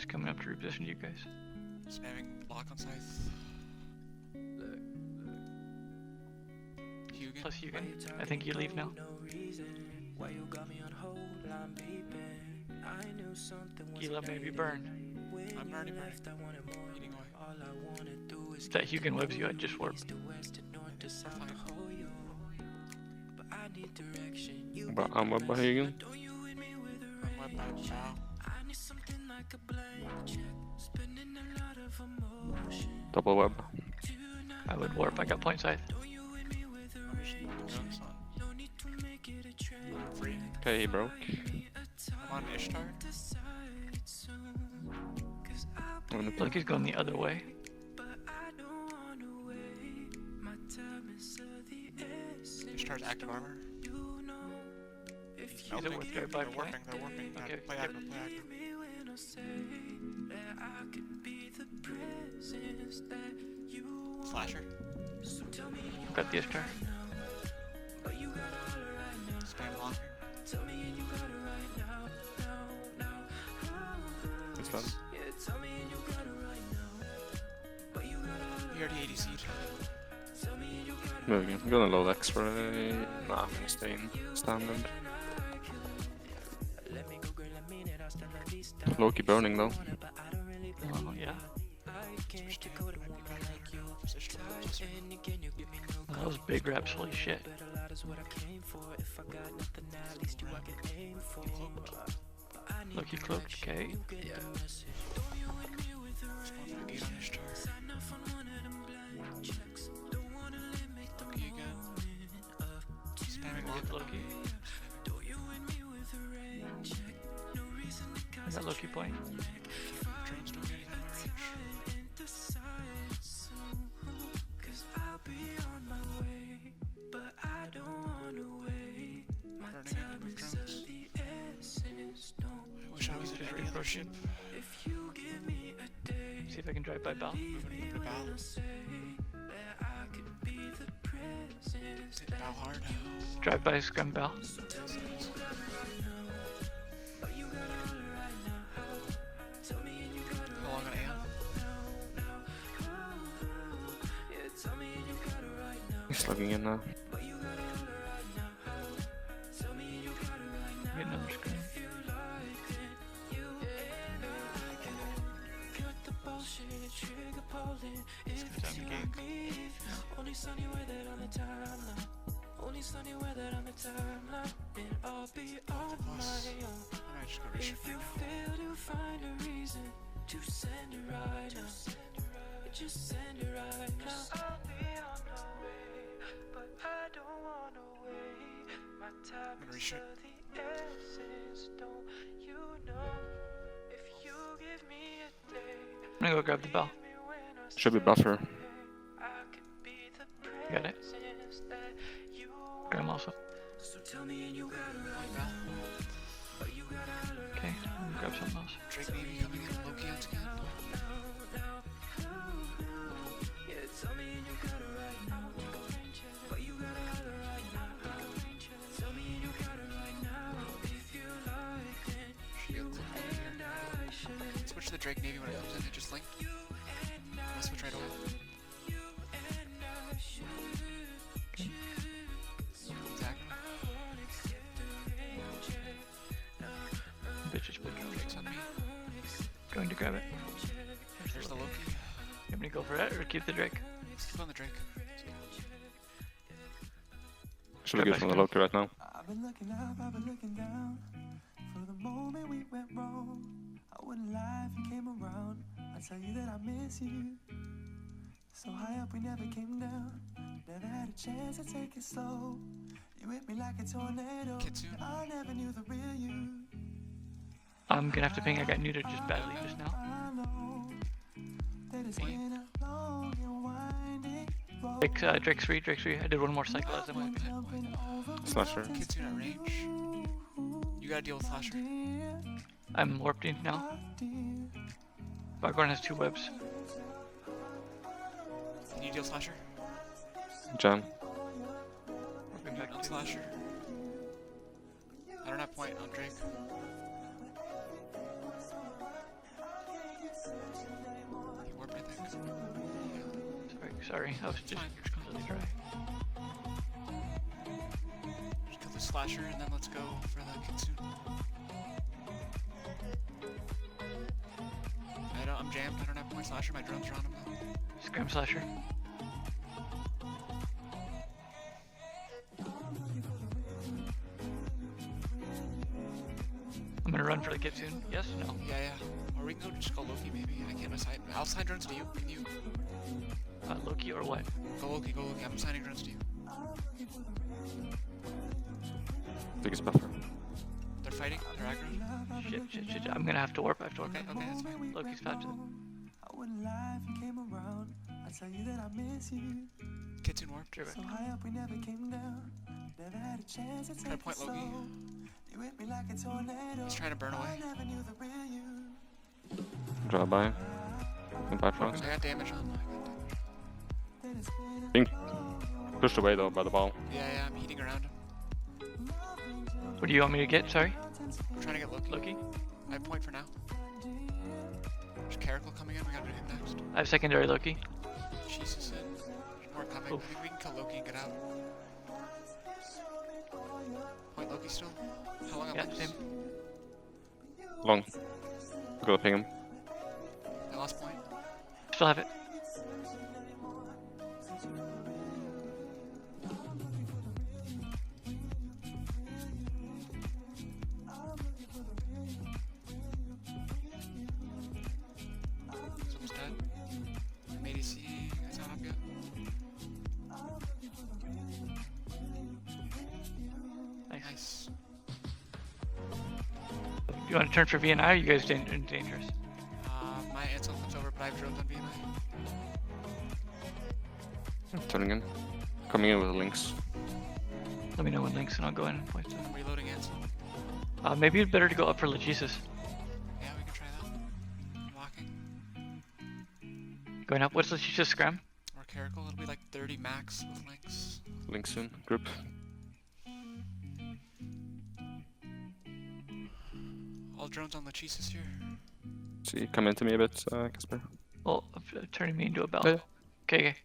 Just coming up to reposition you guys. Spamming lock on scythe. Hugan. Plus Hugan. I think you leave now. Gila, maybe burn. I'm already burning. Eating away. That Hugan webs you, I just warp. I'm web by Hugan. I'm web by bow. Double web. I would warp, I got point scythe. I'm just doing this on. Free. Okay, he broke. I'm on Ishtar. Look, he's going the other way. Ishtar's active armor. He's a worth drive by They're point. warping. Okay, Play yep. active, play active. Slasher. Got the Ishtar. Spam locking. It's done. He already ADC'd. Moving. I'm gonna load X-ray. Nah, I'm gonna stay in standard. Loki burning though. Oh, yeah. Those big reps, holy shit. Loki cloaked, okay. Get Loki. I got Loki point. Wish I was at every other ship. See if I can drive by Bell. Moving to bow. Hit bow hard. Drive by Scum Bell. How long I am? He's logging in now. Get another screen. It's gonna time the game. Alright, just go reach. I'm gonna reach it. I'm gonna go grab the bell. Should be buffer. Got it. Grab him also. Okay, I'm gonna grab something else. Drake maybe coming in. Loki out again. Switch to the Drake Navy when it comes in. It just link. I'll switch right away. Attack. Bitch is blinking. Drake's on me. Going to grab it. There's the Loki. You want me to go for it or keep the Drake? Let's keep on the Drake. Should be good from the Loki right now. I've been looking up, I've been looking down. For the moment we went wrong, I wouldn't lie if you came around. I tell you that I miss you. So high up we never came down. Never had a chance to take it slow. You hit me like a tornado. Kitsune. I never knew the real you. I'm gonna have to ping. I got neutered just badly just now. I know that it's been a long and winding road. Drake's free. I did one more cycle as I went. Jumping over Slasher. Kitsune at range. You gotta deal with Slasher. I'm warped in now. Bargorn has 2 webs. Can you deal Slasher? Jam. Warping back On to Slasher. I don't have point on Drake. Sorry, I was just Fine. completely dry. Just kill the slasher and then let's go for the kitsune. I'm jammed. I don't have point slasher. My drones are on him though. Scram slasher. I'm gonna run for the kitsune. Yes? No? Yeah. Or we can go just go Loki maybe. I can't assign. I'll assign drones to you. Can you? Loki or what? Go Loki. I'm assigning drones to you. Biggest buffer. They're fighting. They're aggro. Shit. I'm gonna have to warp. Okay, that's fine. Loki's faster. I wouldn't lie if you came around. I tell you that I miss you. Kitsune warped. So high up we never came down. Never had a chance to Try to take point it Loki. slow. You hit me like a tornado. He's trying to burn away. I never knew the real you. Draw by. Impact rounds. I got damage on. Then it's been Being pushed away though by the ball. Yeah, I'm heating around him. What do you want me to get? Sorry? We're trying to get Loki. Loki? I have point for now. There's Caracal coming in. We gotta do him next. I have secondary Loki. Jesus, there's more coming. Oof. I think we can kill Loki and get out. Point Loki still. How long am Yeah, I? same. Long. Go ping him. I lost point. Still have it. Someone's dead. I'm ADC. It's not up yet. Nice. You want to turn for VNI or are you guys dangerous? My Ansel comes over, but I have drones on VNI. Turning in. Coming in with the links. Let me know when links and I'll go in and point them. I'm reloading Ansel. Maybe it's better to go up for Legisus. Yeah, we can try that. I'm walking. Going up. What's Legisus scram? Or Caracal. It'll be like 30 max with links. Link soon. Group. All drones on Lachesis here. See, come into me a bit, Casper. Well, turning me into a bell. Yeah. Okay.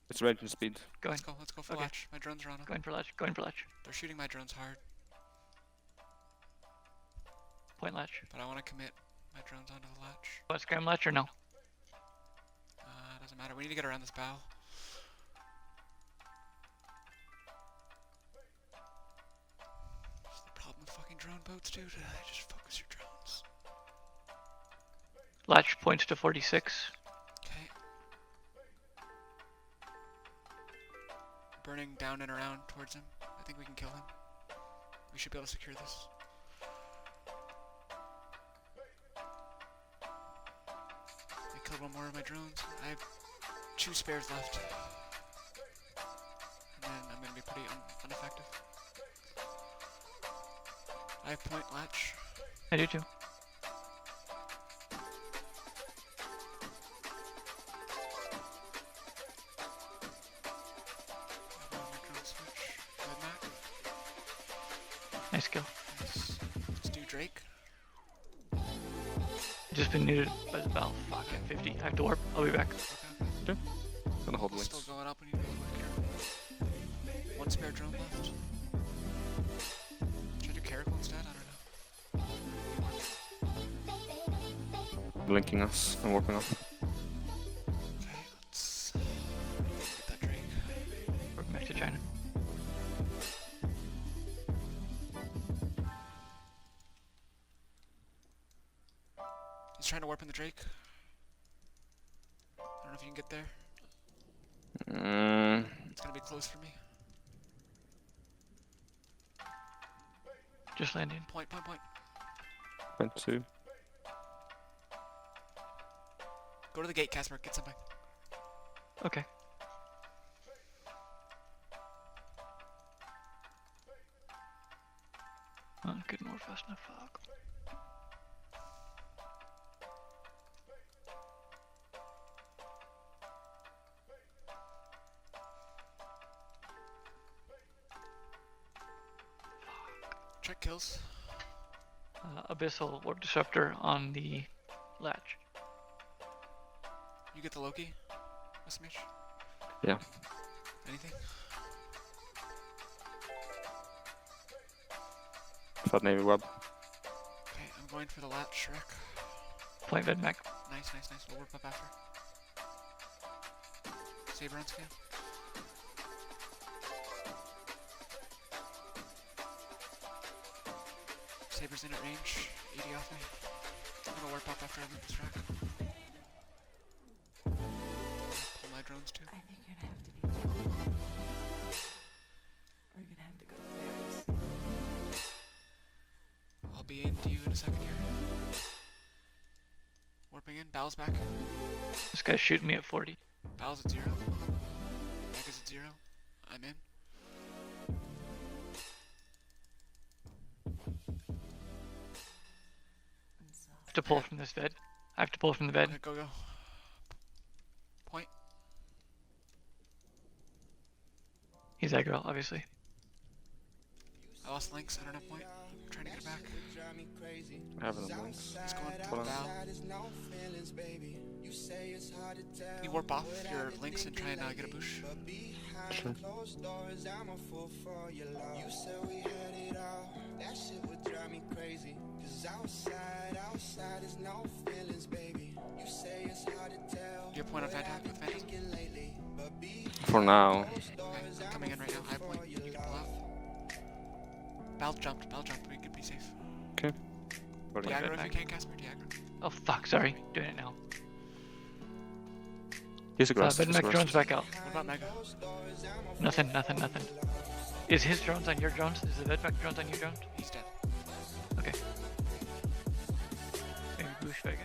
It's range and speed. Going. Let's go for Okay. latch. My drones are on him. Going for latch. They're shooting my drones hard, Point latch. but I want to commit my drones onto the latch. Want scram latch or no? Doesn't matter. We need to get around this bow. That's the problem with fucking drone boats, dude. Just focus your drones. Latch points to 46. Okay. Burning down and around towards him. I think we can kill him. We should be able to secure this. I killed one more of my drones. I have 2 spares left. And then I'm gonna be pretty ineffective. I have point latch. I do too. I have my drone switch. Red Mac. Nice kill. Let's do Drake. Just been neutered by the bell. Fuck, at 50. I have to warp. I'll be back. Okay. Gonna hold the Still links. going up. We need to be a little careful. 1 spare drone left. Should I do Caracal instead? I don't know. Blinking us and warping off. Okay, let's get that Drake. Warp back to China. He's trying to warp in the Drake. I don't know if you can get there. It's gonna be close for me. Just landing. Point. Point 2. Go to the gate, Casper. Get something. Okay. Not getting more fast enough. Fuck. Check kills. Abyssal Warp Disruptor on the latch. You get the Loki. SMH? Yeah. Anything? Fat Navy web. Okay, I'm going for the lat Shrek. Playing Vid Mech. Nice. We'll warp up after. Saber on scan. Saber's in at range. 80 off me. I'm gonna warp up after I loop this track. Pull my drones too. I think you're gonna have to be careful. We're gonna have to go fairies. I'll be into you in a second here. Warping in. Bow's back. This guy's shooting me at 40. Bow's at 0. Mega's at 0. I'm in. I have to pull from this bed. I have to pull from the bed. Okay, go. Point. He's aggro, obviously. I lost links. I don't have point. I'm trying to get it back. I have it on links. He's going Hold on. bow. Can you warp off your links and try and get a bush? Sure. Your point on Phantasm with Phantasm? For now. Okay, I'm coming in right now. High point. You can pull out. Bell jumped. We can be safe. Okay. What do you- Diaggro if you can, Casper. Diaggro. Oh fuck, sorry. Doing it now. He's aggressive. Vid he's Mech drones aggressive. back out. What about Mega? Nothing. Is his drones on your drones? Is the Vid Mech drones on your drones? He's dead. Okay. Maybe Bush Vega.